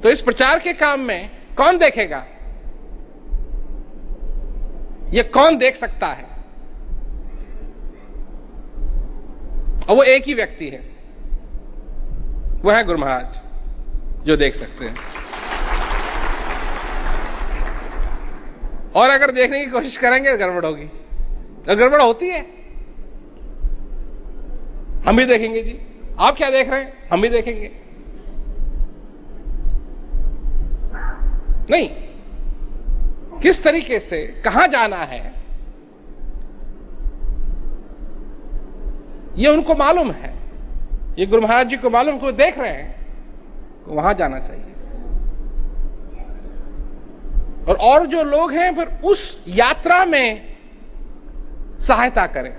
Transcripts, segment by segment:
तो इस प्रचार के काम में कौन देखेगा? ये कौन देख सकता है? और वो एक ही व्यक्ति है, वो है गुरु महाराज, जो देख सकते हैं। और अगर देखने की कोशिश करेंगे तो गड़बड़ होगी। तो गड़बड़ होती है, हम भी देखेंगे जी। आप क्या देख रहे हैं, हम भी देखेंगे। नहीं, किस तरीके से कहां जाना है ये उनको मालूम है, ये गुरु महाराज जी को मालूम, को देख रहे हैं, तो वहां जाना चाहिए। और जो लोग हैं फिर उस यात्रा में सहायता करें।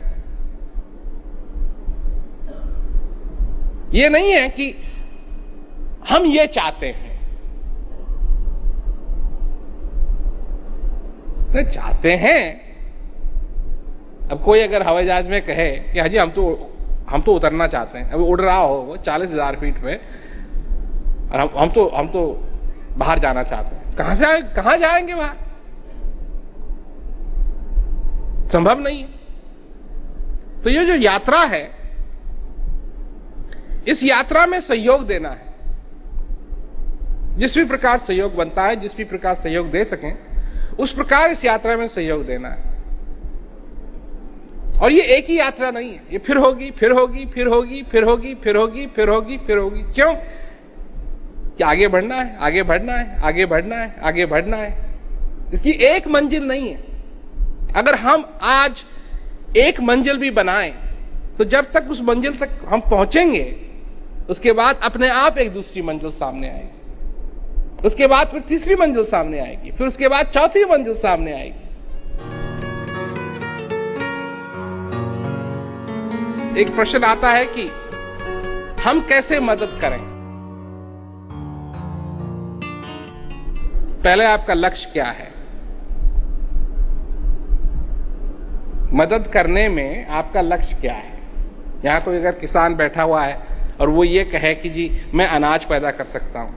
ये नहीं है कि हम ये चाहते हैं, तो चाहते हैं। अब कोई अगर हवाई जहाज में कहे कि हाजी हम तो उतरना चाहते हैं, अब उड़ रहा हो वो 40,000 फीट पे, और हम तो बाहर जाना चाहते हैं, कहां जाएंगे? वहां संभव नहीं। तो ये जो यात्रा है, इस यात्रा में सहयोग देना है। जिस भी प्रकार सहयोग बनता है, जिस भी प्रकार सहयोग दे सकें, उस प्रकार इस यात्रा में सहयोग देना है। और ये एक ही यात्रा नहीं है, ये फिर होगी, फिर होगी, फिर होगी, फिर होगी, फिर होगी, फिर होगी, फिर होगी। क्यों? कि आगे बढ़ना है, आगे बढ़ना है, आगे बढ़ना है, आगे बढ़ना है। इसकी एक मंजिल नहीं है। अगर हम आज एक मंजिल भी बनाएं, तो जब तक उस मंजिल तक हम पहुंचेंगे, उसके बाद अपने आप एक दूसरी मंजिल सामने आएगी, उसके बाद फिर तीसरी मंजिल सामने आएगी, फिर उसके बाद चौथी मंजिल सामने आएगी। एक प्रश्न आता है कि हम कैसे मदद करें? पहले आपका लक्ष्य क्या है? मदद करने में आपका लक्ष्य क्या है? यहां कोई अगर किसान बैठा हुआ है और वो ये कहे कि जी मैं अनाज पैदा कर सकता हूं,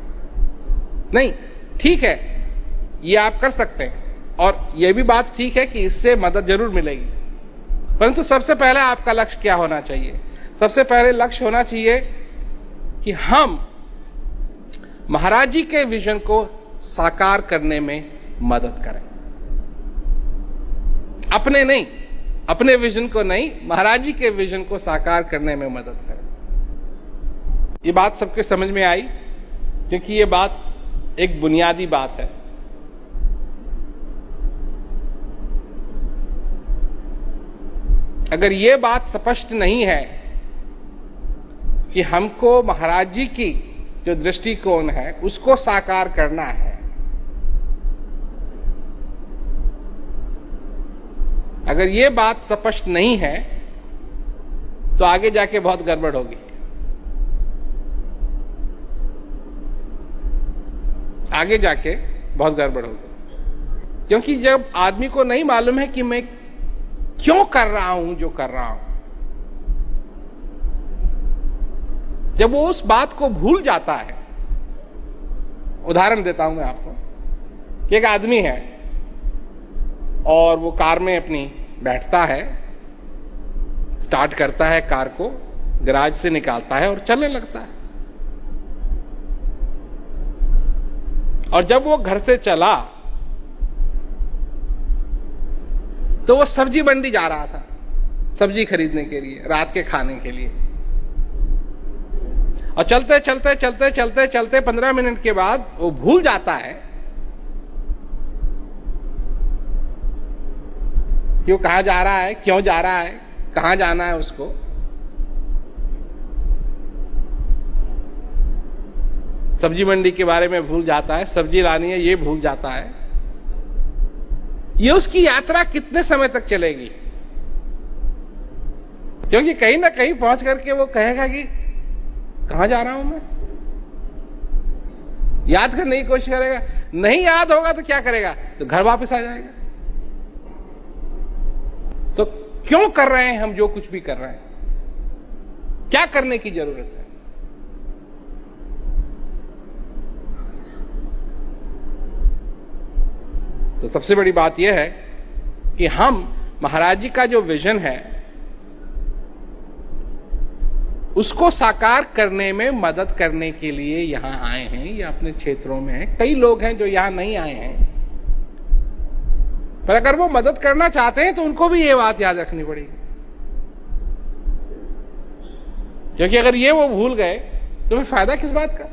नहीं, ठीक है, ये आप कर सकते हैं, और ये भी बात ठीक है कि इससे मदद जरूर मिलेगी। परंतु सबसे पहले आपका लक्ष्य क्या होना चाहिए? सबसे पहले लक्ष्य होना चाहिए कि हम महाराज जी के विजन को साकार करने में मदद करें। अपने नहीं, अपने विजन को नहीं, महाराज जी के विजन को साकार करने में मदद करें। ये बात सबके समझ में आई, क्योंकि ये बात एक बुनियादी बात है। अगर ये बात स्पष्ट नहीं है कि हमको महाराज जी की जो दृष्टिकोण है उसको साकार करना है, अगर ये बात स्पष्ट नहीं है, तो आगे जाके बहुत गड़बड़ होगी। आगे जाके बहुत गड़बड़ होगी, क्योंकि जब आदमी को नहीं मालूम है कि मैं क्यों कर रहा हूं जो कर रहा हूं, जब वो उस बात को भूल जाता है। उदाहरण देता हूं मैं आपको कि एक आदमी है और वो कार में अपनी बैठता है, स्टार्ट करता है कार को, गैराज से निकालता है और चलने लगता है। और जब वो घर से चला तो वो सब्जी मंडी जा रहा था, सब्जी खरीदने के लिए, रात के खाने के लिए। और चलते चलते चलते चलते चलते 15 मिनट के बाद वो भूल जाता है कि वो कहां जा रहा है, क्यों जा रहा है, कहां जाना है उसको। सब्जी मंडी के बारे में भूल जाता है, सब्जी लानी है ये भूल जाता है। ये उसकी यात्रा कितने समय तक चलेगी? क्योंकि कहीं ना कहीं पहुंच करके वो कहेगा कि कहां जा रहा हूं मैं, याद करने की कोशिश करेगा। नहीं याद होगा तो क्या करेगा? तो घर वापस आ जाएगा। तो क्यों कर रहे हैं हम जो कुछ भी कर रहे हैं? क्या करने की जरूरत है? तो सबसे बड़ी बात यह है कि हम महाराज जी का जो विजन है उसको साकार करने में मदद करने के लिए यहां आए हैं, या अपने क्षेत्रों में हैं। कई लोग हैं जो यहां नहीं आए हैं, पर अगर वो मदद करना चाहते हैं तो उनको भी ये बात याद रखनी पड़ेगी, क्योंकि अगर ये वो भूल गए तो फिर फायदा किस बात का।